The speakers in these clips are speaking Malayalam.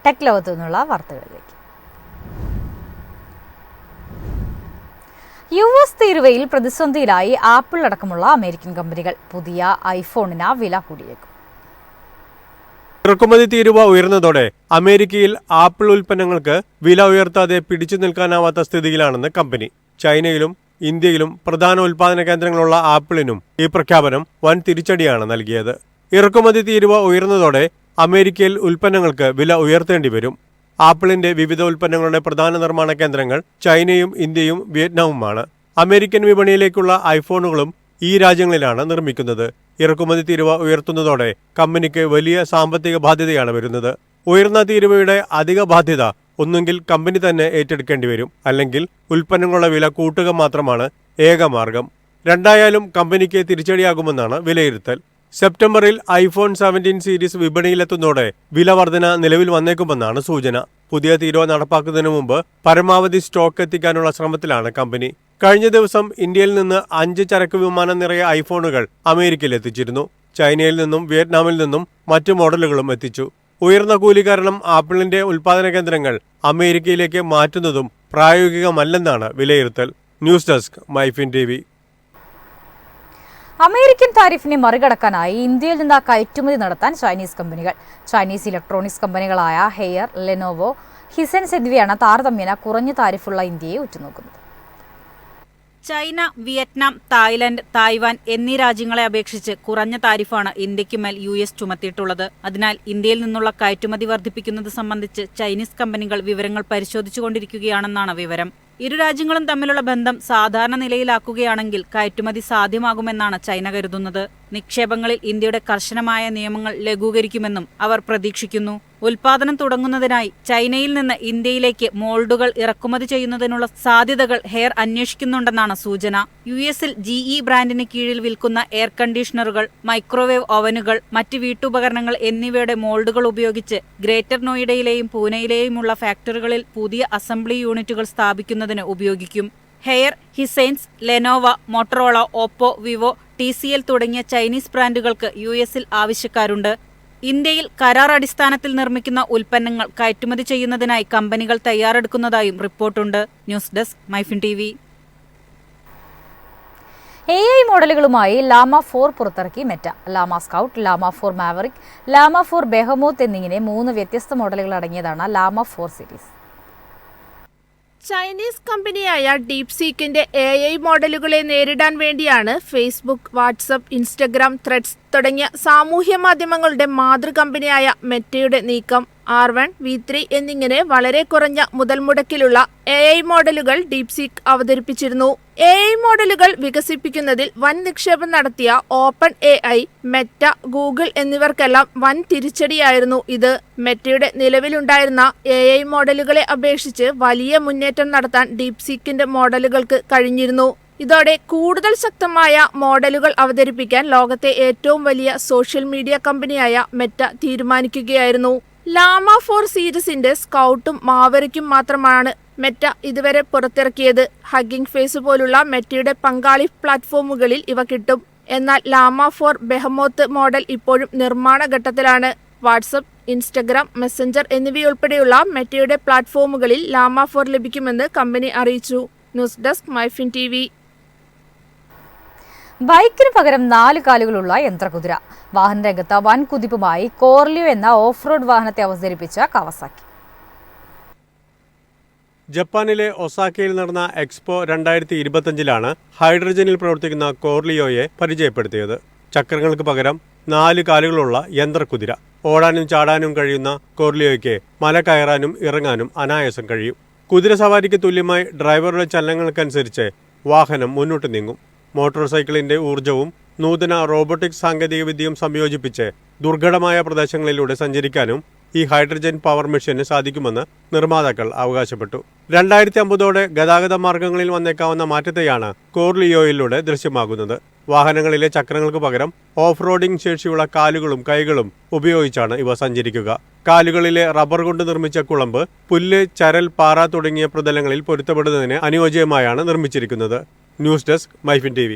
ടെക് ലോകത്തു നിന്നുള്ള വാർത്തകളിലേക്ക്. US തീരുവയിൽ പ്രതിസന്ധിയിലായി ആപ്പിൾ അടക്കമുള്ള അമേരിക്കൻ കമ്പനികൾ. പുതിയ ഐഫോണിന് വില കൂടിയേക്കും. ഇറക്കുമതി തീരുവ ഉയർന്നതോടെ അമേരിക്കയിൽ ആപ്പിൾ ഉൽപ്പന്നങ്ങൾക്ക് വില ഉയർത്താതെ പിടിച്ചു നിൽക്കാനാവാത്ത സ്ഥിതിയിലാണെന്ന് കമ്പനി. ചൈനയിലും ഇന്ത്യയിലും പ്രധാന ഉൽപാദന കേന്ദ്രങ്ങളുള്ള ആപ്പിളിനും ഈ പ്രഖ്യാപനം വൻ തിരിച്ചടിയാണ് നൽകിയത്. ഇറക്കുമതി തീരുവ ഉയർന്നതോടെ അമേരിക്കയിൽ ഉൽപ്പന്നങ്ങൾക്ക് വില ഉയർത്തേണ്ടി വരും. ആപ്പിളിന്റെ വിവിധ ഉൽപ്പന്നങ്ങളുടെ പ്രധാന നിർമ്മാണ കേന്ദ്രങ്ങൾ ചൈനയും ഇന്ത്യയും വിയറ്റ്നാമുമാണ്. അമേരിക്കൻ വിപണിയിലേക്കുള്ള ഐഫോണുകളും ഈ രാജ്യങ്ങളിലാണ് നിർമ്മിക്കുന്നത്. ഇറക്കുമതി തീരുവ ഉയർത്തുന്നതോടെ കമ്പനിക്ക് വലിയ സാമ്പത്തിക ബാധ്യതയാണ് വരുന്നത്. ഉയർന്ന തീരുവയുടെ അധിക ബാധ്യത ഒന്നുകിൽ കമ്പനി തന്നെ ഏറ്റെടുക്കേണ്ടി വരും, അല്ലെങ്കിൽ ഉൽപ്പന്നങ്ങളുടെ വില കൂട്ടുക മാത്രമാണ് ഏക മാർഗം. രണ്ടായാലും കമ്പനിക്ക് തിരിച്ചടിയാകുമെന്നാണ് വിലയിരുത്തൽ. സെപ്റ്റംബറിൽ ഐഫോൺ 17 സീരീസ് വിപണിയിലെത്തുന്നതോടെ വില വർധന നിലവിൽ വന്നേക്കുമെന്നാണ് സൂചന. പുതിയ തീരുവ നടപ്പാക്കുന്നതിന് മുമ്പ് പരമാവധി സ്റ്റോക്ക് എത്തിക്കാനുള്ള ശ്രമത്തിലാണ് കമ്പനി. കഴിഞ്ഞ ദിവസം ഇന്ത്യയിൽ നിന്ന് 5 ചരക്ക് വിമാനം നിറയെ ഐഫോണുകൾ അമേരിക്കയിൽ എത്തിച്ചിരുന്നു. ചൈനയിൽ നിന്നും വിയറ്റ്നാമിൽ നിന്നും മറ്റു മോഡലുകളും എത്തിച്ചു. ഉയർന്ന കൂലി കാരണം ആപ്പിളിന്റെ ഉൽപാദന കേന്ദ്രങ്ങൾ അമേരിക്കയിലേക്ക് മാറ്റുന്നതും പ്രായോഗികമല്ലെന്നാണ് വിലയിരുത്തൽ. News desk MyFin TV. American താരിഫിനെ മറികടക്കാനായി ഇന്ത്യയിൽ നിന്ന് കയറ്റുമതി നടത്താൻ ചൈനീസ് കമ്പനികൾ. ചൈനീസ് ഇലക്ട്രോണിക്സ് കമ്പനികളായ ഹെയർ, ലെനോവോ, ഹിസെൻസ് എന്നിവയാണ് താരതമ്യേന കുറഞ്ഞ താരിഫുള്ള ഇന്ത്യയെ ഉറ്റുനോക്കുന്നത്. ചൈന, വിയറ്റ്നാം, തായ്ലൻഡ്, തായ്വാൻ എന്നീ രാജ്യങ്ങളെ അപേക്ഷിച്ച് കുറഞ്ഞ താരിഫാണ് ഇന്ത്യക്ക് മേൽ US ചുമത്തിയിട്ടുള്ളത്. അതിനാൽ ഇന്ത്യയിൽ നിന്നുള്ള കയറ്റുമതി വർദ്ധിപ്പിക്കുന്നത് സംബന്ധിച്ച് ചൈനീസ് കമ്പനികൾ വിവരങ്ങൾ പരിശോധിച്ചുകൊണ്ടിരിക്കുകയാണെന്നാണ് വിവരം. ഇരു രാജ്യങ്ങളും തമ്മിലുള്ള ബന്ധം സാധാരണ നിലയിലാക്കുകയാണെങ്കിൽ കയറ്റുമതി സാധ്യമാകുമെന്നാണ് ചൈന കരുതുന്നത്. നിക്ഷേപങ്ങളിൽ ഇന്ത്യയുടെ കർശനമായ നിയമങ്ങൾ ലഘൂകരിക്കുമെന്നും അവർ പ്രതീക്ഷിക്കുന്നു. ഉൽപാദനം തുടങ്ങുന്നതിനായി ചൈനയിൽ നിന്ന് ഇന്ത്യയിലേക്ക് മോൾഡുകൾ ഇറക്കുമതി ചെയ്യുന്നതിനുള്ള സാധ്യതകൾ ഹെയർ അന്വേഷിക്കുന്നുണ്ടെന്നാണ് സൂചന. US-ൽ GE ബ്രാൻഡിന് കീഴിൽ വിൽക്കുന്ന എയർ കണ്ടീഷണറുകൾ, മൈക്രോവേവ് ഓവനുകൾ, മറ്റ് വീട്ടുപകരണങ്ങൾ എന്നിവയുടെ മോൾഡുകൾ ഉപയോഗിച്ച് ഗ്രേറ്റർ നോയിഡയിലെയും പൂനെയിലെയുമുള്ള ഫാക്ടറികളിൽ പുതിയ അസംബ്ലി യൂണിറ്റുകൾ സ്ഥാപിക്കുന്നതിന് ഉപയോഗിക്കും. Haier, Hisense, Lenovo, Motorola, Oppo, Vivo, TCL തുടങ്ങിയ ചൈനീസ് ബ്രാൻഡുകൾക്ക് US-ൽ ആവശ്യക്കാരുണ്ട്. ഇന്ത്യയിൽ കരാർ അടിസ്ഥാനത്തിൽ നിർമ്മിക്കുന്ന ഉൽപ്പന്നങ്ങൾ കയറ്റുമതി ചെയ്യുന്നതിനായി കമ്പനികൾ തയ്യാറെടുക്കുന്നതായും റിപ്പോർട്ടുണ്ട്. News desk MyFin TV. AI മോഡലുകളുമായി ലാമ 4 പുറത്തിറക്കി മെറ്റ. ലാമ സ്കൗട്ട്, ലാമ 4 മാവറിക്, ലാമ 4 ബെഹമോത്ത് എന്നിങ്ങനെ 3 വ്യത്യസ്ത മോഡലുകൾ അടങ്ങിയതാണ് ലാമ 4 സീരീസ്. ചൈനീസ് കമ്പനിയായ ഡീപ്സീക്കിന്റെ AI മോഡലുകളെ നേരിടാൻ വേണ്ടിയാണ് ഫേസ്ബുക്ക്, വാട്സ്ആപ്പ്, ഇൻസ്റ്റഗ്രാം, ത്രെഡ്സ് തുടങ്ങിയ സാമൂഹ്യ മാധ്യമങ്ങളുടെ മാതൃകമ്പനിയായ മെറ്റയുടെ നീക്കം. R1, V3 എന്നിങ്ങനെ വളരെ കുറഞ്ഞ മുതൽ മുടക്കിലുള്ള AI മോഡലുകൾ ഡീപ്സീക്ക് അവതരിപ്പിച്ചിരുന്നു. AI മോഡലുകൾ വികസിപ്പിക്കുന്നതിൽ വൻ നിക്ഷേപം നടത്തിയ OpenAI, മെറ്റ, ഗൂഗിൾ എന്നിവർക്കെല്ലാം വൻ തിരിച്ചടിയായിരുന്നു ഇത്. മെറ്റയുടെ നിലവിലുണ്ടായിരുന്ന AI മോഡലുകളെ അപേക്ഷിച്ച് വലിയ മുന്നേറ്റം നടത്താൻ ഡീപ്സീക്കിന്റെ മോഡലുകൾക്ക് കഴിഞ്ഞിരുന്നു. ഇതോടെ കൂടുതൽ ശക്തമായ മോഡലുകൾ അവതരിപ്പിക്കാൻ ലോകത്തെ ഏറ്റവും വലിയ സോഷ്യൽ മീഡിയ കമ്പനിയായ മെറ്റ തീരുമാനിക്കുകയായിരുന്നു. ലാമ 4 സീരീസിന്റെ സ്കൗട്ടും മാവറിക്കും മാത്രമാണ് മെറ്റ ഇതുവരെ പുറത്തിറക്കിയത്. ഹഗ്ഗിംഗ് ഫേസ് പോലുള്ള മെറ്റയുടെ പങ്കാളി പ്ലാറ്റ്ഫോമുകളിൽ ഇവ കിട്ടും. എന്നാൽ ലാമ 4 ബെഹമോത്ത് മോഡൽ ഇപ്പോഴും നിർമ്മാണ ഘട്ടത്തിലാണ്. വാട്സ്ആപ്പ്, ഇൻസ്റ്റഗ്രാം, മെസ്സഞ്ചർ എന്നിവയുൾപ്പെടെയുള്ള മെറ്റയുടെ പ്ലാറ്റ്ഫോമുകളിൽ ലാമ 4 ലഭിക്കുമെന്ന് കമ്പനി അറിയിച്ചു. News desk MyFin TV. ബൈക്കിന് പകരം 4 കാലുകളുള്ള യന്ത്രകുതിര. വാഹനരംഗത്ത് വൻ കുതിപ്പുമായി കോർലിയോ എന്ന ഓഫ് റോഡ് വാഹനത്തെ അവതരിപ്പിച്ച കവാസാക്കി. ജപ്പാനിലെ ഒസാക്കയിൽ നടന്ന എക്സ്പോ 2025-ലാണ് ഹൈഡ്രജനിൽ പ്രവർത്തിക്കുന്ന കോർലിയോയെ പരിചയപ്പെടുത്തിയത്. ചക്രങ്ങൾക്ക് പകരം 4 കാലുകളുള്ള യന്ത്രകുതിര. ഓടാനും ചാടാനും കഴിയുന്ന കോർലിയോയ്ക്ക് മല കയറാനും ഇറങ്ങാനും അനായാസം കഴിയും. കുതിര സവാരിക്ക് തുല്യമായി ഡ്രൈവറുടെ ചലനങ്ങൾക്കനുസരിച്ച് വാഹനം മുന്നോട്ട് നീങ്ങും. മോട്ടോർ സൈക്കിളിന്റെ ഊർജ്ജവും നൂതന റോബോട്ടിക് സാങ്കേതികവിദ്യയും സംയോജിപ്പിച്ച് ദുർഘടമായ പ്രദേശങ്ങളിലൂടെ സഞ്ചരിക്കാനും ഈ ഹൈഡ്രജൻ പവർ മെഷീന് സാധിക്കുമെന്ന് നിർമ്മാതാക്കൾ അവകാശപ്പെട്ടു. 2050ഓടെ ഗതാഗത മാർഗങ്ങളിൽ വന്നേക്കാവുന്ന മാറ്റത്തെയാണ് കോർലിയോയിലൂടെ ദൃശ്യമാകുന്നത്. വാഹനങ്ങളിലെ ചക്രങ്ങൾക്ക് പകരം ഓഫ് റോഡിംഗ് ശേഷിയുള്ള കാലുകളും കൈകളും ഉപയോഗിച്ചാണ് ഇവ സഞ്ചരിക്കുക. കാലുകളിലെ റബ്ബർ കൊണ്ട് നിർമ്മിച്ച കുളമ്പ് പുല്ല്, ചരൽ, പാറ തുടങ്ങിയ പ്രതലങ്ങളിൽ പൊരുത്തപ്പെടുന്നതിന് അനുയോജ്യമായാണ് നിർമ്മിച്ചിരിക്കുന്നത്. News desk MyFin TV.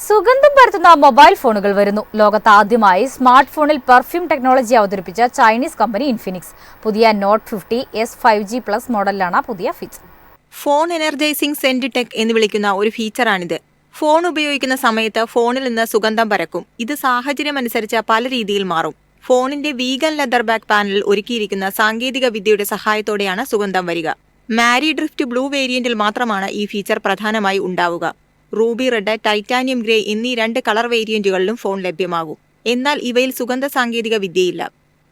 സുഗന്ധം പരത്തുന്ന മൊബൈൽ ഫോണുകൾ വരുന്നു. ലോകത്ത് ആദ്യമായി സ്മാർട്ട് ഫോണിൽ പെർഫ്യൂം ടെക്നോളജി അവതരിപ്പിച്ച ചൈനീസ് കമ്പനി ഇൻഫിനിക്സ്. പുതിയ നോട്ട് 50 S5G+ മോഡലിലാണ് പുതിയ feature. Phone energising saint tech എന്ന് വിളിക്കുന്ന ഒരു ഫീച്ചറാണിത്. ഫോൺ ഉപയോഗിക്കുന്ന സമയത്ത് ഫോണിൽ നിന്ന് സുഗന്ധം പരക്കും. ഇത് സാഹചര്യമനുസരിച്ച് പല രീതിയിൽ മാറും. ഫോണിന്റെ വീഗൻ ലെതർ ബാക്ക് പാനലിൽ ഒരുക്കിയിരിക്കുന്ന സാങ്കേതിക വിദ്യയുടെ സഹായത്തോടെയാണ് സുഗന്ധം വരിക. മാരി ഡ്രിഫ്റ്റ് ബ്ലൂ വേരിയന്റിൽ മാത്രമാണ് ഈ ഫീച്ചർ പ്രധാനമായി ഉണ്ടാവുക. റൂബി റെഡ്, ടൈറ്റാനിയം ഗ്രേ എന്നീ 2 കളർ വേരിയന്റുകളിലും ഫോൺ ലഭ്യമാകും. എന്നാൽ ഇവയിൽ സുഗന്ധ സാങ്കേതിക വിദ്യയില്ല.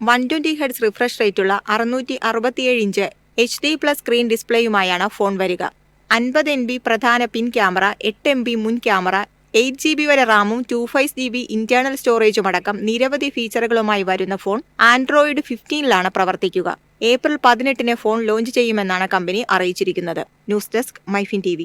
120 Hz റിഫ്രഷ് റേറ്റുള്ള 667 ഇഞ്ച് HD+ സ്ക്രീൻ ഡിസ്പ്ലേയുമായാണ് ഫോൺ വരിക. 50 MB പ്രധാന പിൻ ക്യാമറ, 8 MB മുൻ ക്യാമറ, 8 GB വരെ റാമും 25 GB ഇന്റേണൽ സ്റ്റോറേജും അടക്കം നിരവധി ഫീച്ചറുകളുമായി വരുന്ന ഫോൺ ആൻഡ്രോയിഡ് 15 പ്രവർത്തിക്കുക. ഏപ്രിൽ 18 ഫോൺ ലോഞ്ച് ചെയ്യുമെന്നാണ് കമ്പനി അറിയിച്ചിരിക്കുന്നത്. News desk, MyFin TV.